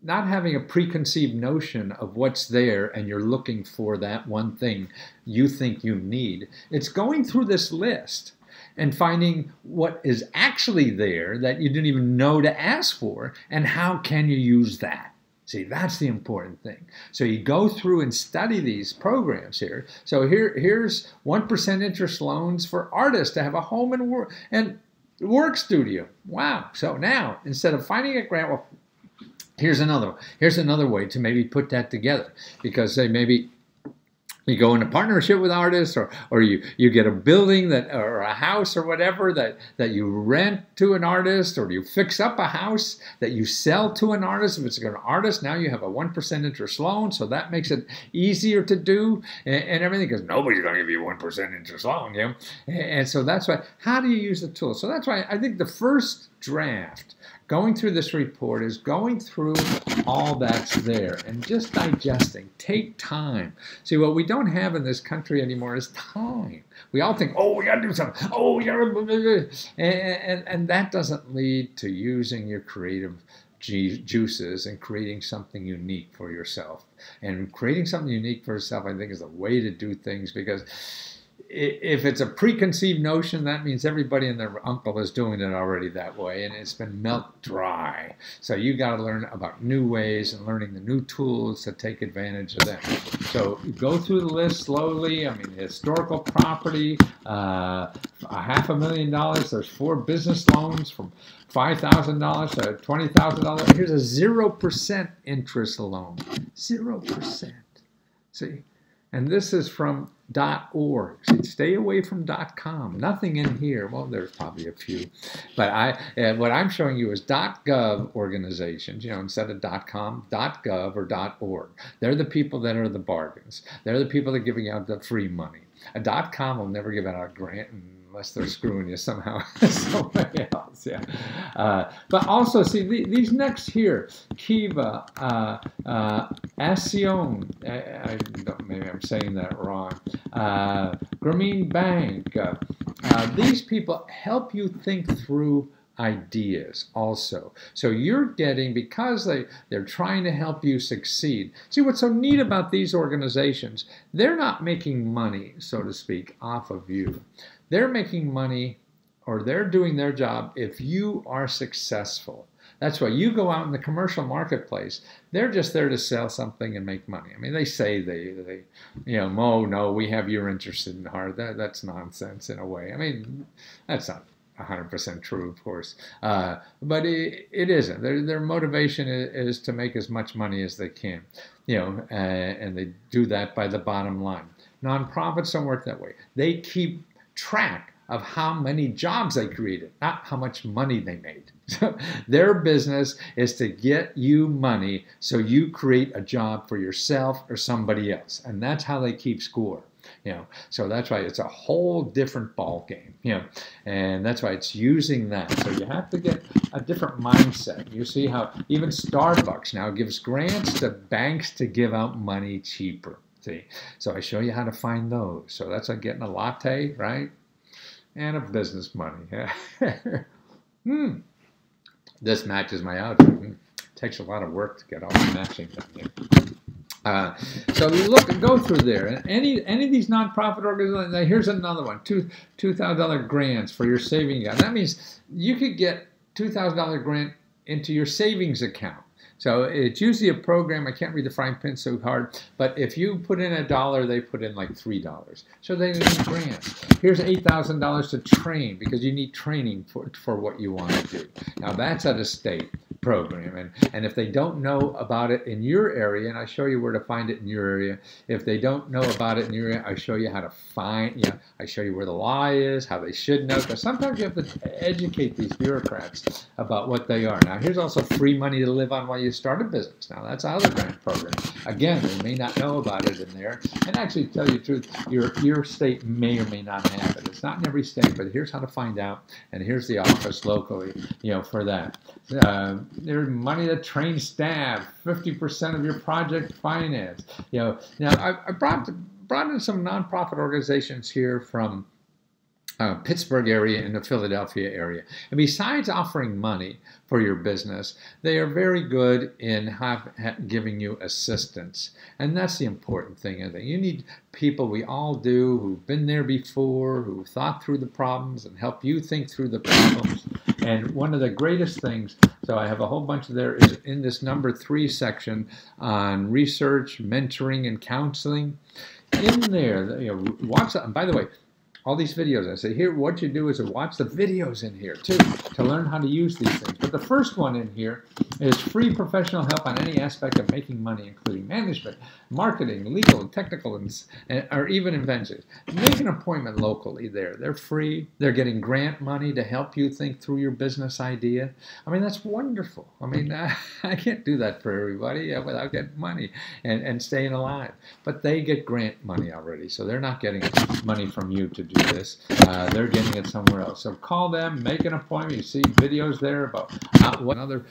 Speaker 2: having a preconceived notion of what's there and you're looking for that one thing you think you need. It's going through this list and finding what is actually there that you didn't even know to ask for, and how can you use that. See, that's the important thing. So you go through and study these programs here. So here's 1% interest loans for artists to have a home and work studio. Wow. So now, instead of finding a grant, well, here's another way to maybe put that together, because say maybe you go into partnership with artists, or you get a building or a house or whatever that you rent to an artist, or you fix up a house that you sell to an artist. If it's an artist, now you have a 1% interest loan, so that makes it easier to do and everything, because nobody's going to give you a 1% interest loan, And so that's why, how do you use the tool? So that's why I think the first draft, going through this report, is going through all that's there and just digesting. Take time. See, what we don't have in this country anymore is time. We all think, we got to do something. We got to... And that doesn't lead to using your creative juices and creating something unique for yourself. And creating something unique for yourself, I think, is the way to do things, because if it's a preconceived notion, that means everybody and their uncle is doing it already that way, and it's been milked dry. So you got to learn about new ways and learning the new tools to take advantage of them. So go through the list slowly. I mean, historical property, $500,000. There's 4 business loans from $5,000 to $20,000. Here's a 0% interest loan. 0%. See? And this is from .org. See, stay away from .com. Nothing in here. Well, there's probably a few. But what I'm showing you is .gov organizations, instead of .com, .gov or .org. They're the people that are the bargains. They're the people that are giving out the free money. A .com will never give out a grant unless they're screwing you somehow. Somebody else, but also, see, these next here, Kiva, Asion, maybe I'm saying that wrong, Grameen Bank, these people help you think through ideas also. So you're getting, because they're trying to help you succeed. See, what's so neat about these organizations, they're not making money, so to speak, off of you. They're making money, or they're doing their job if you are successful. That's why you go out in the commercial marketplace, they're just there to sell something and make money. I mean, they say no, we have your interest in heart. That's nonsense in a way. I mean, that's not 100% true, of course. But it isn't. Their motivation is to make as much money as they can, and they do that by the bottom line. Nonprofits don't work that way. They keep track of how many jobs they created, not how much money they made. So their business is to get you money so you create a job for yourself or somebody else. And that's how they keep score. So that's why it's a whole different ball game, and that's why it's using that. So you have to get a different mindset. You see how even Starbucks now gives grants to banks to give out money cheaper. See, so I show you how to find those. So that's like getting a latte, right? And a business money. This matches my outfit. Takes a lot of work to get all the matching done here. So look, go through there. And any of these nonprofit organizations, here's another one, $2,000 grants for your savings account. That means you could get $2,000 grant into your savings account. So it's usually a program. I can't read the fine print so hard, but if you put in $1, they put in like $3. So they need grants. Here's $8,000 to train because you need training for what you want to do. Now that's at a state program, and if they don't know about it in your area, and I show you where to find it in your area. If they don't know about it in your area, I show you how to find. I show you where the law is, how they should know. Because sometimes you have to educate these bureaucrats about what they are. Now here's also free money to live on while you start a business. Now that's another grant program. Again, they may not know about it in there. And actually, to tell you the truth, your state may or may not have it. It's not in every state, but here's how to find out. And here's the office locally, for that. There's money to train staff, 50% of your project finance. Now I brought in some nonprofit organizations here from Pittsburgh area and the Philadelphia area. And besides offering money for your business, they are very good in giving you assistance. And that's the important thing, I think. You need people, we all do, who've been there before, who've thought through the problems and help you think through the problems. And one of the greatest things, so I have a whole bunch of there, is in this number 3 section on research, mentoring, and counseling. In there, watch that. And by the way, all these videos, I say here, what you do is watch the videos in here too to learn how to use these things. But the first one in here is free professional help on any aspect of making money, including management, marketing, legal, technical, or even inventions. Make an appointment locally there. They're free. They're getting grant money to help you think through your business idea. I mean, that's wonderful. I mean, I can't do that for everybody without getting money and staying alive. But they get grant money already, so they're not getting money from you to do this. They're getting it somewhere else. So call them, make an appointment. You see videos there about what other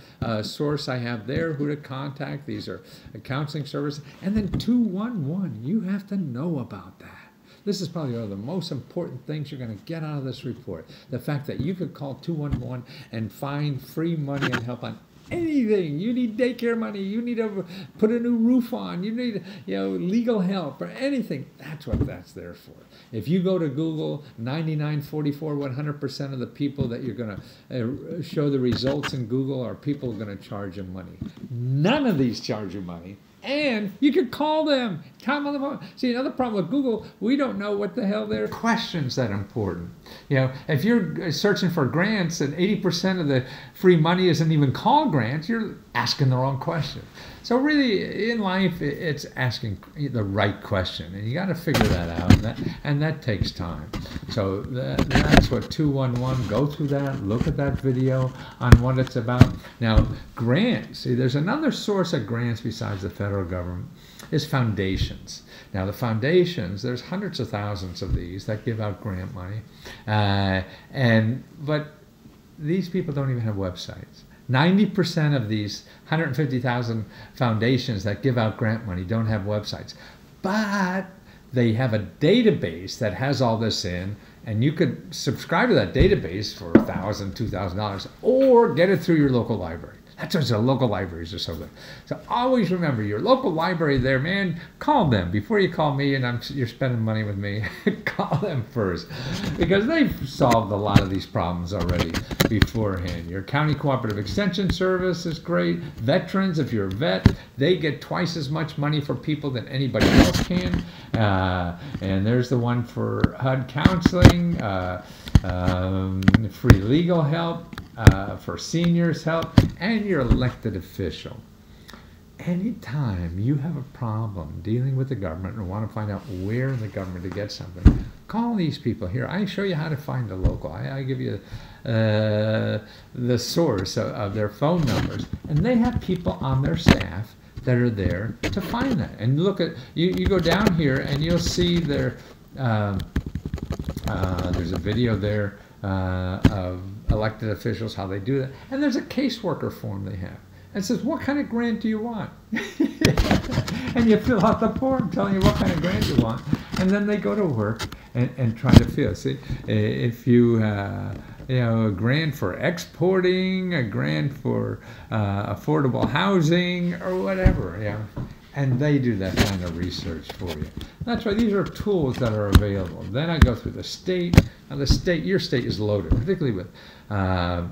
Speaker 2: source I have there, who to contact. These are counseling services. And then 211, you have to know about that. This is probably one of the most important things you're going to get out of this report. The fact that you could call 211 and find free money and help on anything. You need daycare money. You need to put a new roof on. You need, legal help or anything. That's what that's there for. If you go to Google, 99, 44, 100% of the people that you're going to show the results in Google are people going to charge you money. None of these charge you money. And you can call them. Time on the phone. See, another problem with Google, we don't know what the hell their questions that important. If you're searching for grants and 80% of the free money isn't even called grants, you're asking the wrong question. So really, in life, it's asking the right question, and you got to figure that out, and that takes time. So that's what 211. Go through that, look at that video on what it's about. Now, grants. See, there's another source of grants besides the federal government. Is foundations. Now the foundations, there's hundreds of thousands of these that give out grant money, but these people don't even have websites. 90% of these 150,000 foundations that give out grant money don't have websites, but they have a database that has all this in, and you could subscribe to that database for $1,000, $2,000, or get it through your local library. That's what the local libraries are so good. So always remember your local library there, man. Call them before you call me and you're spending money with me. Call them first because they've solved a lot of these problems already beforehand. Your county cooperative extension service is great. Veterans, if you're a vet, they get twice as much money for people than anybody else can. And there's the one for HUD counseling, free legal help. For seniors help, and your elected official. Anytime you have a problem dealing with the government and want to find out where in the government to get something, call these people here. I show you how to find a local. I give you the source of their phone numbers, and they have people on their staff that are there to find that. And look at, you go down here and you'll see their, there's a video there of elected officials, how they do that. And there's a caseworker form they have. And it says, what kind of grant do you want? And you fill out the form telling you what kind of grant you want. And then they go to work and try to fill. See, if you, a grant for exporting, a grant for affordable housing, or whatever, And they do that kind of research for you. That's why these are tools that are available. Then I go through the state. Now your state is loaded, particularly with not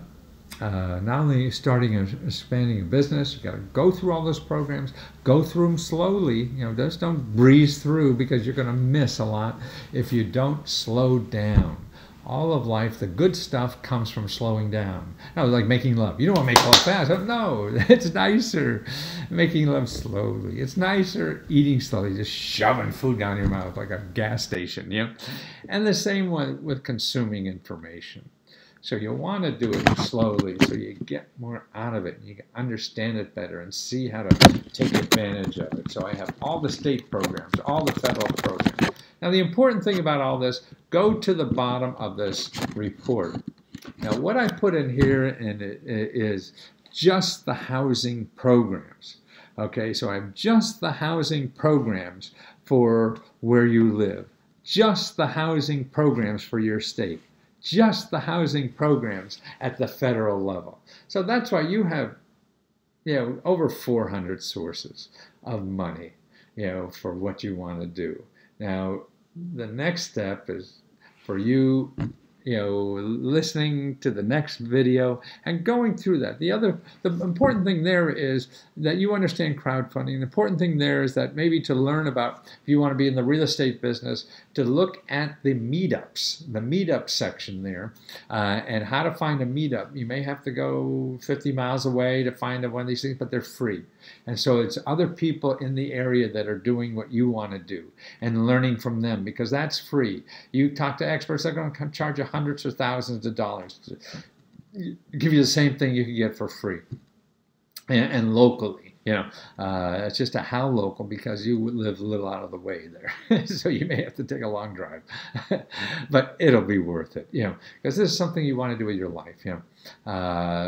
Speaker 2: only starting and expanding a business, you got to go through all those programs, go through them slowly. Just don't breeze through, because you're going to miss a lot if you don't slow down. All of life, the good stuff comes from slowing down. No, like making love. You don't want to make love fast. No, it's nicer making love slowly. It's nicer eating slowly, just shoving food down your mouth like a gas station. And the same one with consuming information. So you want to do it slowly so you get more out of it, and you can understand it better and see how to take advantage of it. So I have all the state programs, all the federal programs. Now the important thing about all this, go to the bottom of this report. Now what I put in here is just the housing programs. Okay, so I have just the housing programs for where you live, just the housing programs for your state, just the housing programs at the federal level. So that's why you have, over 400 sources of money, for what you want to do. Now, the next step is for you, listening to the next video and going through that. The important thing there is that you understand crowdfunding. The important thing there is that maybe to learn about, if you want to be in the real estate business, to look at the meetups, the meetup section there, and how to find a meetup. You may have to go 50 miles away to find one of these things, but they're free. And so it's other people in the area that are doing what you want to do and learning from them, because that's free. You talk to experts, they're going to charge you hundreds or thousands of dollars to give you the same thing you can get for free. And locally, it's just how local, because you live a little out of the way there. So you may have to take a long drive, but it'll be worth it, because this is something you want to do with your life,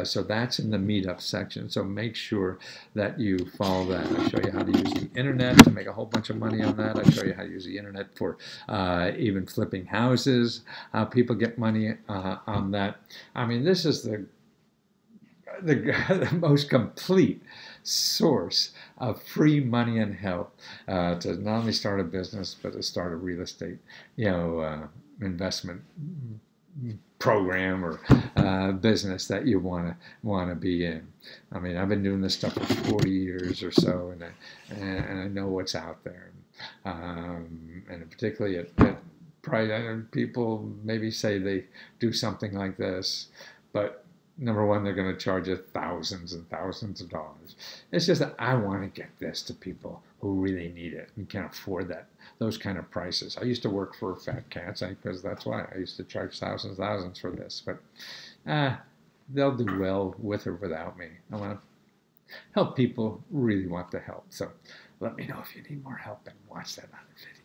Speaker 2: So that's in the meetup section. So make sure that you follow that. I show you how to use the internet to make a whole bunch of money on that. I show you how to use the internet for even flipping houses, how people get money on that. I mean, this is the most complete source of free money and help to not only start a business, but to start a real estate, investment program or business that you want to be in. I mean, I've been doing this stuff for 40 years or so, and I know what's out there. And particularly at price, people maybe say they do something like this, but number one, they're going to charge you thousands and thousands of dollars. It's just that I want to get this to people who really need it and can't afford those kind of prices. I used to work for Fat Cats, because that's why I used to charge thousands for this. But they'll do well with or without me. I want to help people who really want the help. So let me know if you need more help, and watch that other video.